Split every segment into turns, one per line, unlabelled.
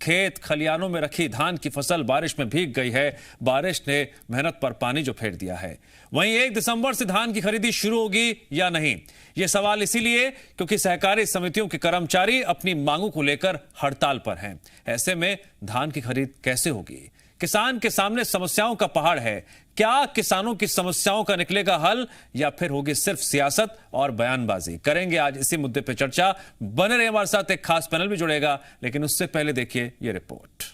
खेत खलियानों में रखी धान की फसल बारिश में भीग गई है। बारिश ने मेहनत पर पानी जो फेर दिया है। वहीं 1 दिसंबर से धान की खरीदी शुरू होगी या नहीं, ये सवाल इसीलिए क्योंकि सहकारी समितियों के कर्मचारी अपनी मांगों को लेकर हड़ताल पर हैं। ऐसे में धान की खरीद कैसे होगी? किसान के सामने समस्याओं का पहाड़ है। क्या किसानों की समस्याओं का निकलेगा हल या फिर होगी सिर्फ सियासत और बयानबाजी? करेंगे आज इसी मुद्दे पर चर्चा। बने रहे हमारे साथ, एक खास पैनल भी जुड़ेगा, लेकिन उससे पहले देखिए ये रिपोर्ट।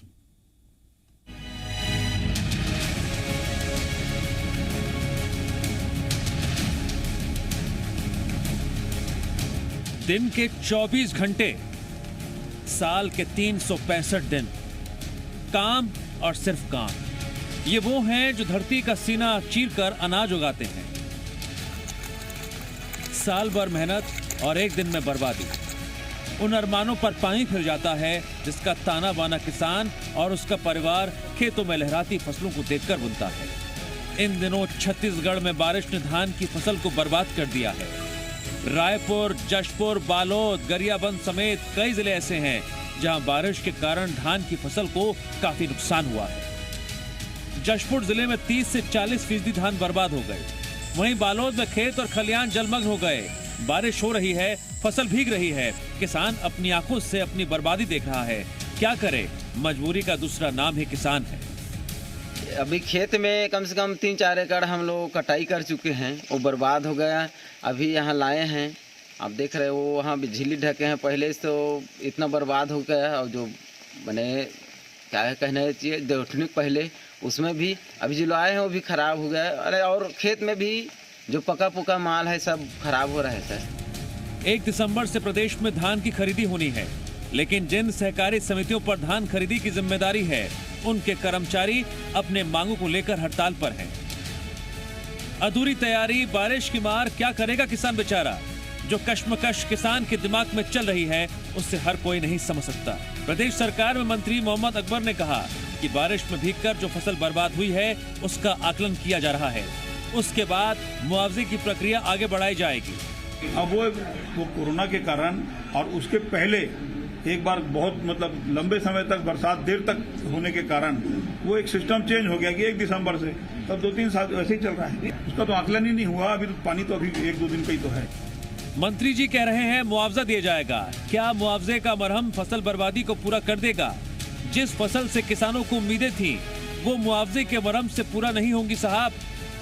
दिन के 24 घंटे, साल के 365 दिन, काम और सिर्फ काम। ये वो हैं जो धरती का सीना चीरकर अनाज उगाते हैं। साल भर मेहनत और एक दिन में बर्बादी। उन अरमानों पर पानी फिर जाता है जिसका ताना बाना किसान और उसका परिवार खेतों में लहराती फसलों को देखकर बुनता है। इन दिनों छत्तीसगढ़ में बारिश ने धान की फसल को बर्बाद कर दिया है। रायपुर, जशपुर, बालोद, गरियाबंद समेत कई जिले ऐसे हैं जहां बारिश के कारण धान की फसल को काफी नुकसान हुआ है। जशपुर जिले में 30 से 40% धान बर्बाद हो गए। वहीं बालोद में खेत और खलियान जलमग्न हो गए। बारिश हो रही है, फसल भीग रही है, किसान अपनी आंखों से अपनी बर्बादी देख रहा है। क्या करे? मजबूरी का दूसरा नाम ही किसान है।
अभी खेत में कम से कम 3-4 एकड़ हम लोग कटाई कर चुके हैं, वो बर्बाद हो गया। अभी यहाँ लाए हैं, आप देख रहे हो वहाँ भी झिल्ली ढके हैं। पहले से तो इतना बर्बाद हो गया, और जो बने क्या कहना चाहिए दोठनिक पहले उसमें भी अभी जो लाए हैं वो भी खराब हो गया। अरे और खेत में भी जो पका पुका माल है सब खराब हो रहा है सर।
1 दिसंबर से प्रदेश में धान की खरीदी होनी है, लेकिन जिन सहकारी समितियों पर धान खरीदी की जिम्मेदारी है उनके कर्मचारी अपने मांगों को लेकर हड़ताल पर हैं। अधूरी तैयारी, बारिश की मार, क्या करेगा किसान बेचारा? जो कश्मकश किसान के दिमाग में चल रही है उससे हर कोई नहीं समझ सकता। प्रदेश सरकार में मंत्री मोहम्मद अकबर ने कहा कि बारिश में भीगकर जो फसल बर्बाद हुई है उसका आकलन किया जा रहा है, उसके बाद मुआवजे की प्रक्रिया आगे बढ़ाई जाएगी।
अब वो कोरोना के कारण और उसके पहले एक बार बहुत लंबे समय तक बरसात देर तक होने के कारण वो एक सिस्टम चेंज हो गया कि 1 दिसंबर से तब 2-3 साल ऐसे ही चल रहा है। उसका तो आकलन ही नहीं हुआ। अभी तो पानी तो अभी 1-2 दिन का ही तो है।
मंत्री जी कह रहे हैं मुआवजा दिया जाएगा। क्या मुआवजे का मरहम फसल बर्बादी को पूरा कर देगा? जिस फसल से किसानों को उम्मीदें थी वो मुआवजे के मरहम से पूरा नहीं होंगी साहब।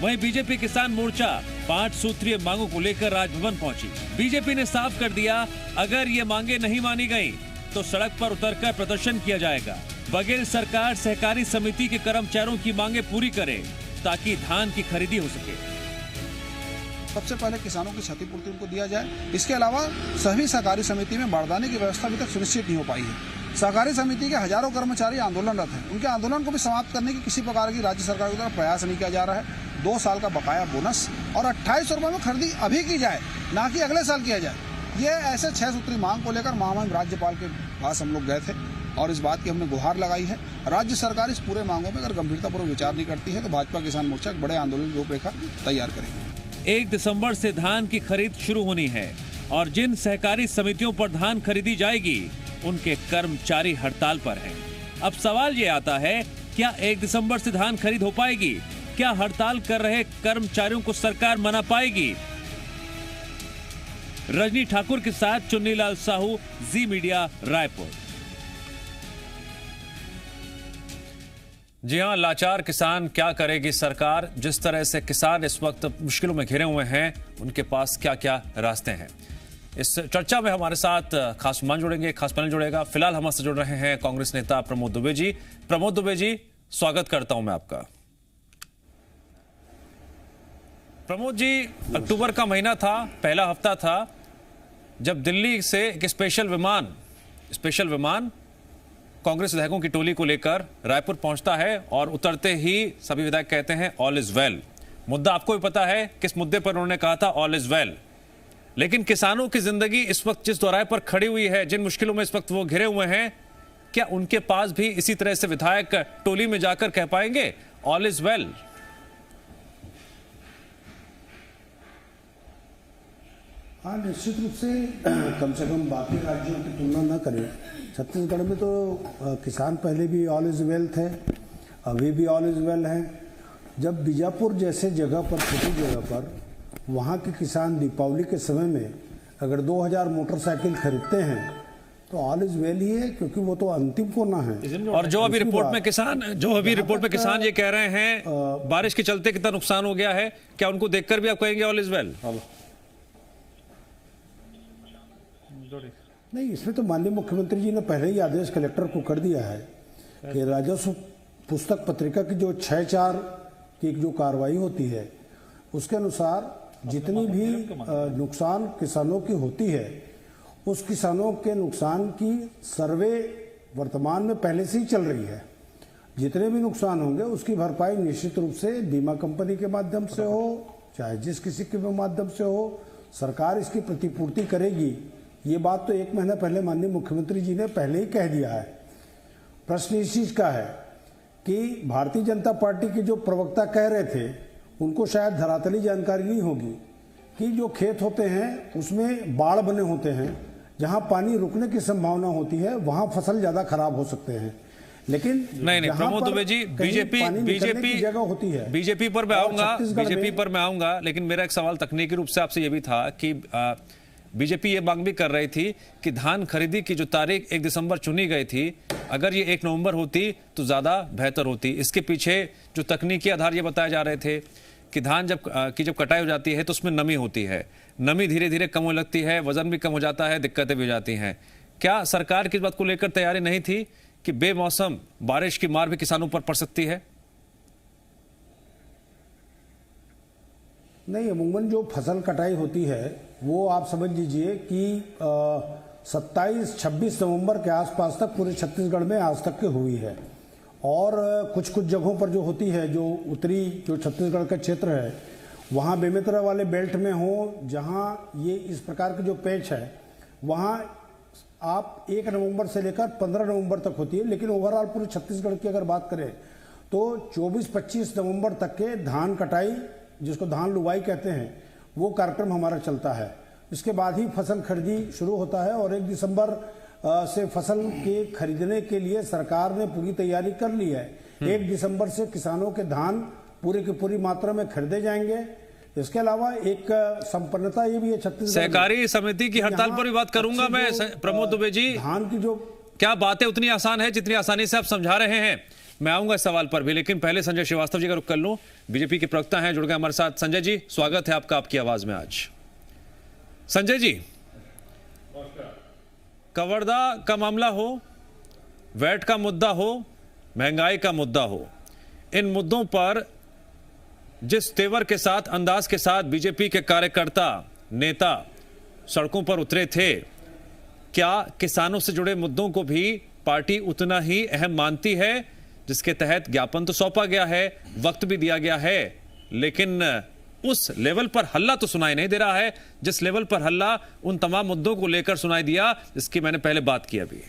वहीं बीजेपी किसान मोर्चा 5 सूत्रीय मांगों को लेकर राजभवन पहुंची। बीजेपी ने साफ कर दिया, अगर ये मांगे नहीं मानी गई तो सड़क पर उतरकर प्रदर्शन किया जाएगा। बघेल सरकार सहकारी समिति के कर्मचारियों की मांगे पूरी करे ताकि धान की खरीदी हो सके।
सबसे पहले किसानों की क्षतिपूर्ति उनको दिया जाए। इसके अलावा सभी सहकारी समिति में बारदाने की व्यवस्था अभी तक सुनिश्चित नहीं हो पाई है। सहकारी समिति के हजारों कर्मचारी आंदोलनरत हैं। उनके आंदोलन को भी समाप्त करने की किसी प्रकार की राज्य सरकार की तरफ प्रयास नहीं किया जा रहा है। 2 साल का बकाया बोनस और 2800 रुपये में खरीदी अभी की जाए, ना कि अगले साल किया जाए। ये ऐसे 6 सूत्री मांग को लेकर महामहिम राज्यपाल के पास हम लोग गए थे और इस बात की हमने गुहार लगाई है। राज्य सरकार इस पूरे मांगों पर अगर गंभीरतापूर्वक विचार नहीं करती है तो भाजपा किसान मोर्चा एक बड़े आंदोलन की रूपरेखा तैयार करेगी।
1 दिसंबर से धान की खरीद शुरू होनी है और जिन सहकारी समितियों पर धान खरीदी जाएगी उनके कर्मचारी हड़ताल पर हैं। अब सवाल ये आता है, क्या 1 दिसंबर से धान खरीद हो पाएगी? क्या हड़ताल कर रहे कर्मचारियों को सरकार मना पाएगी? रजनी ठाकुर के साथ चुन्नीलाल साहू, जी मीडिया, रायपुर। जी हां, लाचार किसान, क्या करेगी सरकार? जिस तरह से किसान इस वक्त मुश्किलों में घिरे हुए हैं, उनके पास क्या क्या रास्ते हैं? इस चर्चा में हमारे साथ खास मेहमान जुड़ेंगे, खास पैनल जुड़ेगा। फिलहाल हमसे जुड़ रहे हैं कांग्रेस नेता प्रमोद दुबे जी। प्रमोद दुबे जी, स्वागत करता हूं मैं आपका। प्रमोद जी, अक्टूबर का महीना था, पहला हफ्ता था जब दिल्ली से एक स्पेशल विमान कांग्रेस विधायकों की टोली को लेकर रायपुर पहुंचता है और उतरते ही सभी विधायक कहते हैं ऑल इज वेल। मुद्दा आपको भी पता है किस मुद्दे पर उन्होंने कहा था ऑल इज वेल। लेकिन किसानों की जिंदगी इस वक्त जिस दोराहे पर खड़ी हुई है, जिन मुश्किलों में इस वक्त वो घिरे हुए हैं, क्या उनके पास भी इसी तरह से विधायक टोली में जाकर कह पाएंगे ऑल इज वेल?
हाँ, निश्चित रूप से कम बाकी राज्यों की तुलना न करें, छत्तीसगढ़ में तो किसान पहले भी ऑल इज वेल थे, अभी भी ऑल इज वेल हैं। जब बीजापुर जैसे जगह पर, छोटी जगह पर, वहाँ के किसान दीपावली के समय में अगर 2000 मोटरसाइकिल खरीदते हैं तो ऑल इज वेल ही है, क्योंकि वो तो अंतिम कोना है।
और जो अभी रिपोर्ट में किसान ये कह रहे हैं बारिश के चलते कितना नुकसान हो गया है, क्या उनको देखकर भी आप कहेंगे ऑल इज वेल?
नहीं, इसमें तो माननीय मुख्यमंत्री जी ने पहले ही आदेश कलेक्टर को कर दिया है कि राजस्व पुस्तक पत्रिका की जो 6/4 की जो कार्रवाई होती है उसके अनुसार जितनी भी नुकसान किसानों की होती है, उस किसानों के नुकसान की सर्वे वर्तमान में पहले से ही चल रही है। जितने भी नुकसान होंगे उसकी भरपाई निश्चित रूप से बीमा कंपनी के माध्यम से हो, चाहे जिस किसी के माध्यम से हो, सरकार इसकी प्रतिपूर्ति करेगी। ये बात तो 1 महीना पहले माननीय मुख्यमंत्री जी ने पहले ही कह दिया है। प्रश्न इस चीज का है कि भारतीय जनता पार्टी के जो प्रवक्ता कह रहे थे उनको शायद धरातली जानकारी नहीं होगी कि जो खेत होते हैं उसमें बाढ़ बने होते हैं, जहां पानी रुकने की संभावना होती है वहां फसल ज्यादा खराब हो सकते हैं। लेकिन
नहीं प्रमोद दुबे जी, बीजेपी
जगह होती है,
बीजेपी पर मैं आऊंगा, लेकिन मेरा एक सवाल तकनीकी रूप से आपसे ये भी था कि बीजेपी ये मांग भी कर रही थी कि धान खरीदी की जो तारीख 1 दिसंबर चुनी गई थी, अगर ये 1 नवंबर होती तो ज्यादा बेहतर होती। इसके पीछे जो तकनीकी आधार ये बताए जा रहे थे कि धान जब कटाई हो जाती है तो उसमें नमी होती है, नमी धीरे धीरे कम हो लगती है, वजन भी कम हो जाता है, दिक्कतें भी हो जाती हैं। क्या सरकार की इस बात को लेकर तैयारी नहीं थी कि बेमौसम बारिश की मार भी किसानों पर पड़ सकती है?
नहीं, अमूमन जो फसल कटाई होती है वो आप समझ लीजिए कि 27-26 नवंबर के आसपास तक पूरे छत्तीसगढ़ में आज तक की हुई है। और कुछ जगहों पर जो होती है, जो उत्तरी जो छत्तीसगढ़ का क्षेत्र है, वहाँ बेमेतरा वाले बेल्ट में हो, जहाँ ये इस प्रकार के जो पैच है, वहाँ आप 1 नवंबर से लेकर 15 नवंबर तक होती है। लेकिन ओवरऑल पूरे छत्तीसगढ़ की अगर बात करें तो 24-25 नवंबर तक के धान कटाई, जिसको धान लुवाई कहते हैं, वो कार्यक्रम हमारा चलता है। इसके बाद ही फसल खरीदी शुरू होता है और 1 दिसंबर से फसल के खरीदने के लिए सरकार ने पूरी तैयारी कर ली है। 1 दिसंबर से किसानों के धान पूरी की पूरी मात्रा में खरीदे जाएंगे। इसके अलावा एक संपन्नता ये भी है छत्तीसगढ़
सहकारी समिति की हड़ताल पर भी बात करूंगा मैं। प्रमोद दुबे जी,
धान की जो
क्या बातें उतनी आसान है जितनी आसानी से आप समझा रहे हैं? मैं आऊंगा इस सवाल पर भी, लेकिन पहले संजय श्रीवास्तव जी का रुख कर लूं। बीजेपी के प्रवक्ता हैं, जुड़ गए हमारे साथ। संजय जी, स्वागत है आपका आपकी आवाज में आज। संजय जी, कवर्धा का मामला हो, वैट का मुद्दा हो, महंगाई का मुद्दा हो, इन मुद्दों पर जिस तेवर के साथ, अंदाज के साथ बीजेपी के कार्यकर्ता नेता सड़कों पर उतरे थे, क्या किसानों से जुड़े मुद्दों को भी पार्टी उतना ही अहम मानती है? जिसके तहत ज्ञापन तो सौंपा गया है, वक्त भी दिया गया है, लेकिन उस लेवल पर हल्ला तो सुनाई नहीं दे रहा है जिस लेवल पर हल्ला उन तमाम मुद्दों को लेकर सुनाई दिया जिसकी मैंने पहले बात की। अभी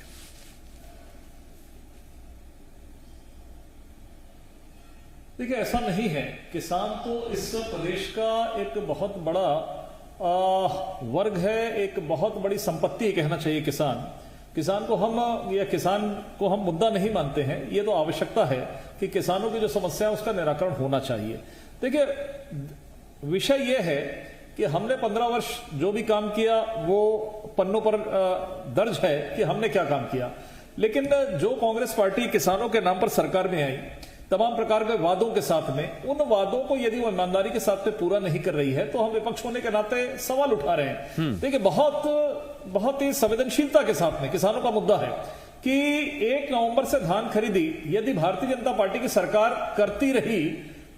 देखिए, ऐसा नहीं है। किसान तो इस प्रदेश का एक बहुत बड़ा वर्ग है, एक बहुत बड़ी संपत्ति कहना चाहिए। किसान को हम मुद्दा नहीं मानते हैं। ये तो आवश्यकता है कि किसानों की जो समस्या है उसका निराकरण होना चाहिए। देखिए, विषय यह है कि हमने 15 वर्ष जो भी काम किया वो पन्नों पर दर्ज है कि हमने क्या काम किया। लेकिन जो कांग्रेस पार्टी किसानों के नाम पर सरकार में आई, तमाम प्रकार के वादों के साथ में, उन वादों को यदि वो ईमानदारी के साथ में पूरा नहीं कर रही है तो हम विपक्ष होने के नाते सवाल उठा रहे हैं। देखिए, बहुत ही संवेदनशीलता के साथ में किसानों का मुद्दा है कि 1 नवंबर से धान खरीदी यदि भारतीय जनता पार्टी की सरकार करती रही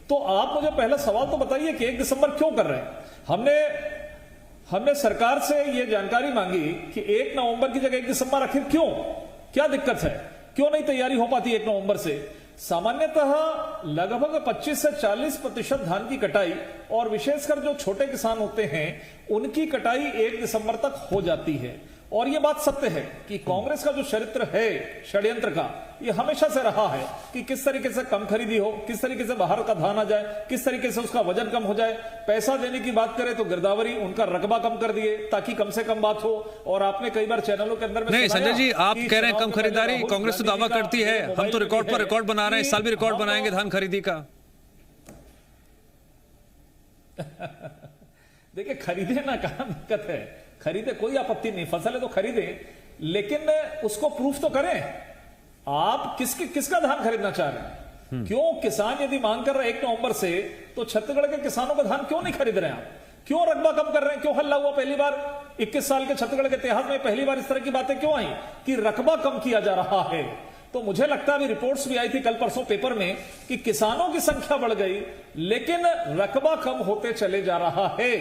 तो आप मुझे पहला सवाल तो बताइए कि 1 दिसंबर क्यों कर रहे हैं? हमने सरकार से यह जानकारी मांगी कि 1 नवंबर की जगह 1 दिसंबर आखिर क्यों? क्या दिक्कत है? क्यों नहीं तैयारी हो पाती 1 नवंबर से? सामान्यतः लगभग 25 से 40% धान की कटाई, और विशेषकर जो छोटे किसान होते हैं उनकी कटाई 1 दिसंबर तक हो जाती है। और ये बात सत्य है कि कांग्रेस का जो चरित्र है षड्यंत्र का, ये हमेशा से रहा है कि किस तरीके से कम खरीदी हो, किस तरीके से बाहर का धान आ जाए, किस तरीके से उसका वजन कम हो जाए। पैसा देने की बात करें तो गिरदावरी, उनका रकबा कम कर दिए ताकि कम से कम बात हो। और आपने कई बार चैनलों के अंदर में
नहीं संजय जी, आप कह रहे हैं कम खरीदारी, कांग्रेस तो दावा करती है, हम तो रिकॉर्ड पर रिकॉर्ड बना रहे हैं, इस साल भी रिकॉर्ड बनाएंगे धान खरीदी का।
देखिए, खरीदे ना, कहां दिक्कत है, खरीदे, कोई आपत्ति नहीं, फसल है तो खरीदे, लेकिन उसको प्रूफ तो करें। आप किसका धान खरीदना चाह रहे हैं? क्यों किसान यदि मांग कर रहे हैं 1 नवंबर से, तो छत्तीसगढ़ के किसानों का धान क्यों नहीं खरीद रहे हैं आप? क्यों रकबा कम कर रहे हैं? क्यों हल्ला हुआ? पहली बार 21 साल के छत्तीसगढ़ के इतिहास में पहली बार इस तरह की बातें क्यों आई कि रकबा कम किया जा रहा है? तो मुझे लगता है, अभी रिपोर्ट्स भी आई थी कल परसों पेपर में कि किसानों की संख्या बढ़ गई लेकिन रकबा कम होते चले जा रहा है।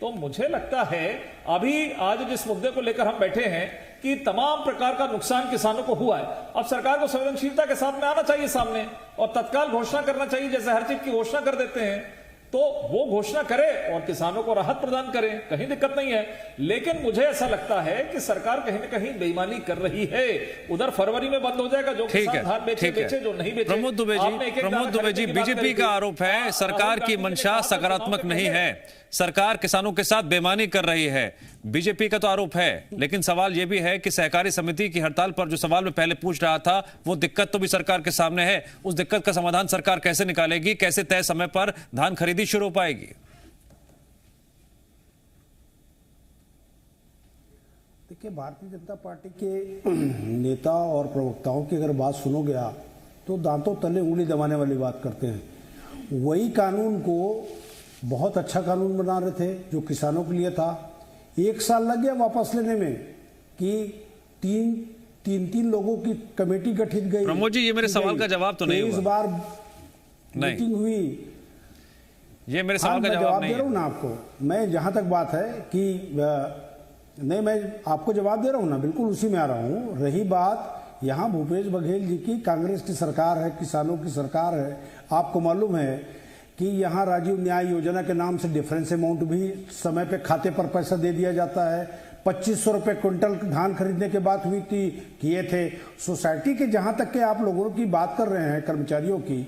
तो मुझे लगता है अभी आज जिस मुद्दे को लेकर हम बैठे हैं कि तमाम प्रकार का नुकसान किसानों को हुआ है, अब सरकार को संवेदनशीलता के साथ में आना चाहिए सामने और तत्काल घोषणा करना चाहिए। जैसे हर चीज की घोषणा कर देते हैं तो वो घोषणा करे और किसानों को राहत प्रदान करे, कहीं दिक्कत नहीं है। लेकिन मुझे ऐसा लगता है कि सरकार कहीं ना कहीं बेईमानी कर रही है। उधर फरवरी में बंद हो जाएगा, जो किसान धान बेचे, जो नहीं बेचे।
प्रमोद दुबे जी, बीजेपी का आरोप है सरकार की मंशा सकारात्मक नहीं है, सरकार किसानों के साथ बेईमानी कर रही है, बीजेपी का तो आरोप है। लेकिन सवाल यह भी है कि सहकारी समिति की हड़ताल पर जो सवाल मैं पहले पूछ रहा था, वो दिक्कत तो भी सरकार के सामने है। उस दिक्कत का समाधान सरकार कैसे निकालेगी? कैसे तय समय पर धान खरीदी शुरू हो पाएगी?
देखिए, भारतीय जनता पार्टी के नेता और प्रवक्ताओं की अगर बात सुनोगे आप तो दांतों तले उंगली दबाने वाली बात करते हैं। वही कानून को बहुत अच्छा कानून बना रहे थे जो किसानों के लिए था। 1 साल लग गया वापस लेने में कि तीन लोगों की कमेटी गठित गई।
प्रमोद जी, ये मेरे सवाल का जवाब तो नहीं हुआ।
23 बार मीटिंग हुई।
ये मेरे सवाल का जवाब नहीं
दे रहा हूं ना आपको मैं, जहां तक बात है कि नहीं, मैं आपको जवाब दे रहा हूं ना, बिल्कुल उसी में आ रहा हूं। रही बात यहां भूपेश बघेल जी की, कांग्रेस की सरकार है, किसानों की सरकार है। आपको मालूम है कि यहाँ राजीव न्याय योजना के नाम से डिफरेंस अमाउंट भी समय पे खाते पर पैसा दे दिया जाता है। 2500 रुपये क्विंटल धान खरीदने के बाद हुई थी, किए थे। सोसाइटी के जहां तक के आप लोगों की बात कर रहे हैं, कर्मचारियों की,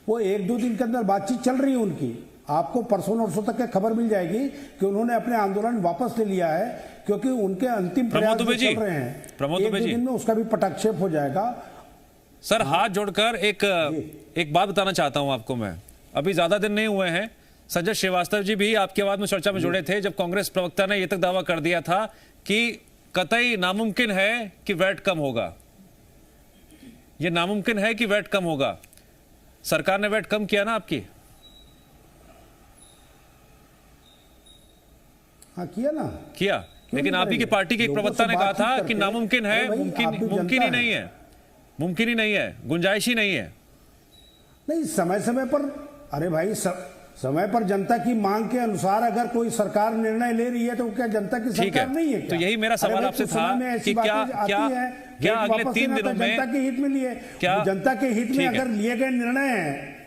वो 1-2 दिन के अंदर बातचीत चल रही है उनकी। आपको परसों नरसों तक खबर मिल जाएगी कि उन्होंने अपने आंदोलन वापस ले लिया है, क्योंकि उनके अंतिम प्रयास चल रहे हैं। 1-2 दिन में उसका भी पटाक्षेप हो जाएगा।
सर, हाथ जोड़कर एक बात बताना चाहता हूं आपको मैं। अभी ज्यादा दिन नहीं हुए हैं, संजय श्रीवास्तव जी भी आपकी आवाज में चर्चा में जुड़े थे जब कांग्रेस प्रवक्ता ने यह तक दावा कर दिया था कि कतई नामुमकिन है कि वैट कम होगा। यह नामुमकिन है कि वैट कम होगा। सरकार ने वैट कम किया ना आपकी?
हाँ, किया ना,
किया। लेकिन आप ही की पार्टी के एक प्रवक्ता ने कहा था कि नामुमकिन है, मुमकिन ही नहीं है, मुमकिन ही नहीं है, गुंजाइश ही नहीं है।
नहीं, समय समय पर, अरे भाई, समय पर जनता की मांग के अनुसार अगर कोई सरकार निर्णय ले रही है तो क्या जनता की सरकार नहीं है क्या?
तो यही मेरा सवाल आपसे था कि क्या अगले 3 दिनों में
जनता के हित में लिए, जनता के हित में अगर लिए गए निर्णय हैं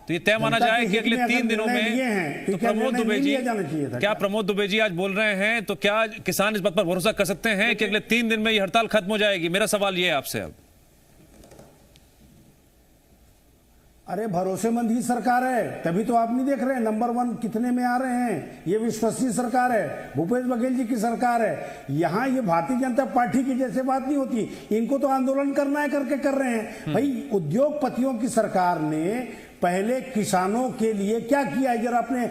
तो ये तय माना जाए कि अगले 3 दिनों में तो प्रमोद दुबे जी, क्या प्रमोद दुबे जी आज बोल रहे हैं तो क्या किसान इस बात पर भरोसा कर सकते हैं कि अगले 3 दिन में ये हड़ताल खत्म हो जाएगी? मेरा सवाल ये है आपसे। अब
अरे, भरोसेमंद ही सरकार है, तभी तो आप नहीं देख रहे हैं नंबर 1 कितने में आ रहे हैं। ये विश्वसनीय सरकार है, भूपेश बघेल जी की सरकार है। यहाँ ये भारतीय जनता पार्टी की जैसे बात नहीं होती, इनको तो आंदोलन करना है, करके कर रहे हैं। भाई, उद्योगपतियों की सरकार ने पहले किसानों के लिए क्या किया है जरा आपने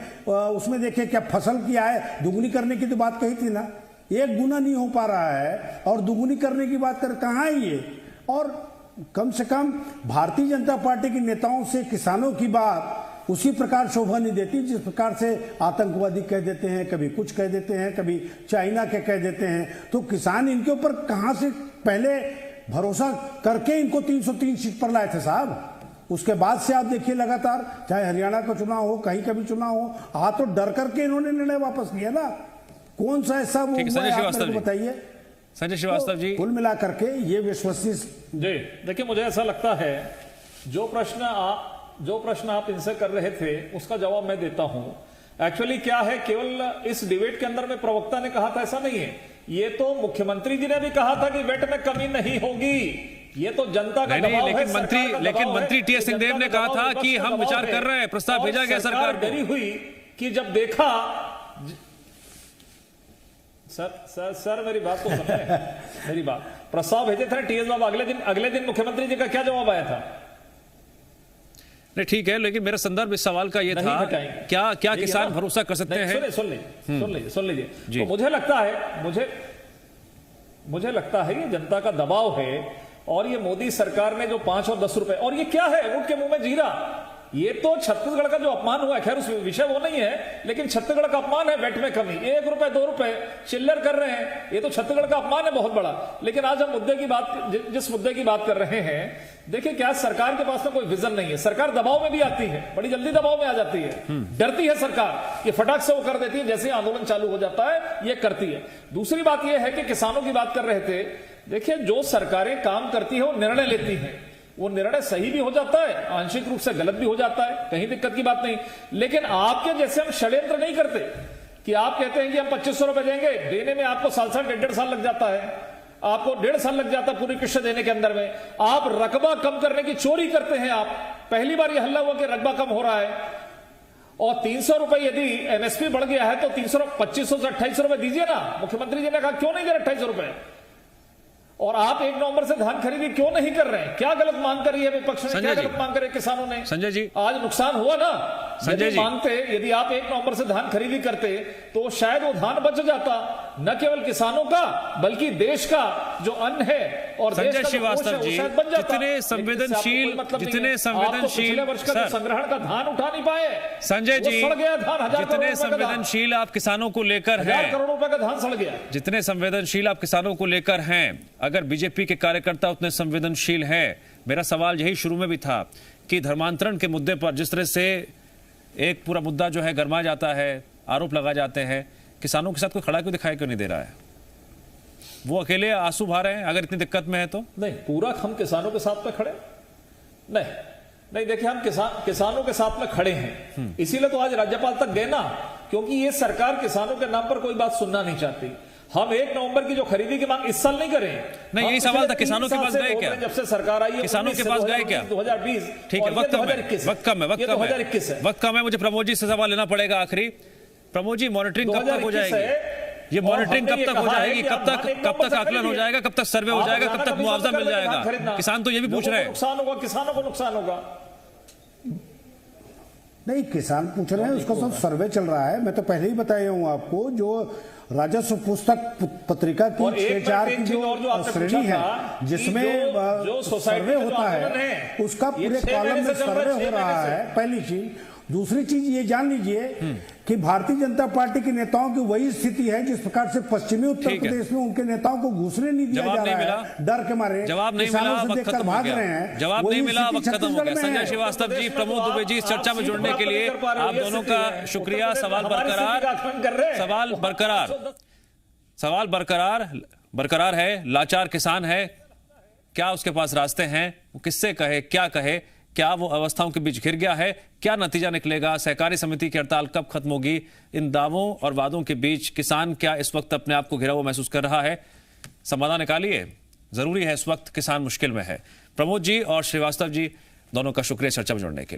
उसमें देखे। क्या फसल किया है? दुगुनी करने की तो बात कही थी ना, 1 गुना नहीं हो पा रहा है और दुगुनी करने की बात कर, कहाँ है ये? और कम से कम भारतीय जनता पार्टी के नेताओं से किसानों की बात उसी प्रकार शोभा नहीं देती जिस प्रकार से आतंकवादी कह देते हैं, कभी कुछ कह देते हैं, कभी चाइना के कह देते हैं। तो किसान इनके ऊपर कहां से पहले भरोसा करके इनको 303 सीट पर लाए थे साहब। उसके बाद से आप देखिए लगातार, चाहे हरियाणा का चुनाव हो, कहीं का भी चुनाव हो, तो डर करके इन्होंने निर्णय वापस लिया ना। कौन सा ऐसा वो बताइए
संजय श्रीवास्तव जी?
कुल मिला करके ये विश्वसनीय
जी। देखिए, मुझे ऐसा लगता है जो प्रश्न आप इनसे कर रहे थे उसका जवाब मैं देता हूं। एक्चुअली क्या है, केवल इस डिबेट के अंदर में प्रवक्ता ने कहा था ऐसा नहीं है। ये तो मुख्यमंत्री जी ने भी कहा था कि वेट में कमी नहीं होगी। ये तो जनता का दबाव है,
लेकिन मंत्री टी एस सिंहदेव ने कहा था कि हम विचार कर रहे हैं, प्रस्ताव भेजा गया सरकार को।
डरी हुई कि जब देखा सर मेरी बात तो सुनिए मेरी बात। प्रस्ताव भेजे थे टीएस बाबू, अगले दिन मुख्यमंत्री जी का क्या जवाब आया था?
नहीं ठीक है, लेकिन मेरा संदर्भ इस सवाल का ये था, क्या किसान भरोसा कर सकते हैं?
सुन लीजिए। तो मुझे लगता है ये जनता का दबाव है, और ये मोदी सरकार ने जो 5 और 10 रुपए, और ये क्या है ऊंट के मुंह में जीरा, ये तो छत्तीसगढ़ का जो अपमान हुआ है, खैर उस विषय वो नहीं है, लेकिन छत्तीसगढ़ का अपमान है वेट में कमी। 1 रुपए 2 रुपए चिल्लर कर रहे हैं, ये तो छत्तीसगढ़ का अपमान है बहुत बड़ा। लेकिन आज हम जिस मुद्दे की बात कर रहे हैं, देखिए क्या सरकार के पास में कोई विजन नहीं है। सरकार दबाव में भी आती है, बड़ी जल्दी दबाव में आ जाती है, डरती है सरकार, ये फटाक से वो कर देती है, जैसे आंदोलन चालू हो जाता है ये करती है। दूसरी बात यह है कि किसानों की बात कर रहे थे, देखिए जो सरकारें काम करती है वो निर्णय लेती हैं, वो निर्णय सही भी हो जाता है, आंशिक रूप से गलत भी हो जाता है, कहीं दिक्कत की बात नहीं। लेकिन आपके जैसे हम षड्यंत्र नहीं करते कि आप कहते हैं कि हम 2500 रुपए देंगे, देने में आपको साल 1.5 साल लग जाता है, आपको 1.5 साल लग जाता है पूरी किस्त देने के अंदर में। आप रकबा कम करने की चोरी करते हैं। आप पहली बार यह हल्ला हुआ कि रकबा कम हो रहा है, और 300 रुपए यदि एमएसपी बढ़ गया है तो 2500 से 2800 रुपए दीजिए ना। मुख्यमंत्री जी ने कहा क्यों नहीं दे रहे 2800 रुपए, और आप 1 नवंबर से धान खरीदी क्यों नहीं कर रहे हैं? क्या गलत मांग कर रही है विपक्ष ने, क्या गलत मांग कर रहे किसानों ने?
संजय जी,
आज नुकसान हुआ ना।
संजय जी
मांगते, यदि आप 1 नवंबर से धान खरीदी करते तो शायद वो धान बच जाता, न केवल किसानों का बल्कि देश का जो अन्न है और
संजय श्रीवास्तव जी, जितने संवेदनशील
वर्ष का संग्रहण का धान उठा नहीं पाए
संजय जी,
सड़ गया धान,
जितने संवेदनशील आप किसानों को लेकर हैं,
1000 करोड़ रुपए का धान सड़ गया।
जितने संवेदनशील आप किसानों को लेकर हैं, अगर बीजेपी के कार्यकर्ता उतने संवेदनशील हैं, मेरा सवाल यही शुरू में भी था कि धर्मांतरण के मुद्दे पर जिस तरह से एक पूरा मुद्दा जो है गरमा जाता है, आरोप लगा जाते हैं, किसानों के साथ कोई खड़ा क्यों दिखाई क्यों नहीं दे रहा है? वो अकेले आंसू भा रहे हैं अगर इतनी दिक्कत में है तो?
नहीं, पूरा हम किसानों के साथ में खड़े नहीं देखिए, हम किसानों के साथ में खड़े हैं, इसीलिए तो आज राज्यपाल तक गए ना, क्योंकि ये सरकार किसानों के नाम पर कोई बात सुनना नहीं चाहती। हम 1 नवंबर की जो खरीदी की मांग इस साल नहीं करें।
नहीं, यही सवाल था, किसानों के पास गए क्या?
जब से सरकार आई है
किसानों के पास गए क्या?
2020।
ठीक है, वक्त कम है, मुझे प्रमोद जी से सवाल लेना पड़ेगा आखिरी। प्रमोद जी, मॉनिटरिंग कब तक हो जाएगी? ये मॉनिटरिंग कब तक हो जाएगी? कब तक आकलन हो जाएगा? कब तक सर्वे हो जाएगा? कब तक मुआवजा मिल जाएगा? किसान तो ये भी पूछ रहे हैं।
नुकसान होगा, किसानों को नुकसान होगा।
नहीं, किसान पूछ रहे हैं, उसका सब सर्वे चल रहा है। मैं तो पहले ही बताया हूँ आपको, जो राजस्व पुस्तक पत्रिका की 6-4 की जो श्रेणी है जिसमें सर्वे होता है, उसका पूरे कॉलम में सर्वे हो रहा है, पहली चीज। दूसरी चीज ये जान लीजिए कि भारतीय जनता पार्टी के नेताओं की वही स्थिति है जिस प्रकार से पश्चिमी उत्तर प्रदेश में उनके नेताओं को घुसने नहीं दिया जा रहा है, डर के मारे
जवाब नहीं मिला,
वक्त खत्म हो गया।
जवाब नहीं मिला, वक्त खत्म हो गया। संजय श्रीवास्तव जी, प्रमोद दुबे जी, इस चर्चा में जुड़ने के लिए आप दोनों का शुक्रिया। सवाल बरकरार है। लाचार किसान है, क्या उसके पास रास्ते हैं? वो किससे कहे, क्या कहे? क्या वो अवस्थाओं के बीच घिर गया है? क्या नतीजा निकलेगा? सहकारी समिति की हड़ताल कब खत्म होगी? इन दावों और वादों के बीच किसान क्या इस वक्त अपने आप को घिरा हुआ महसूस कर रहा है? समाधान निकालिए, जरूरी है, इस वक्त किसान मुश्किल में है। प्रमोद जी और श्रीवास्तव जी दोनों का शुक्रिया चर्चा में जुड़ने के लिए।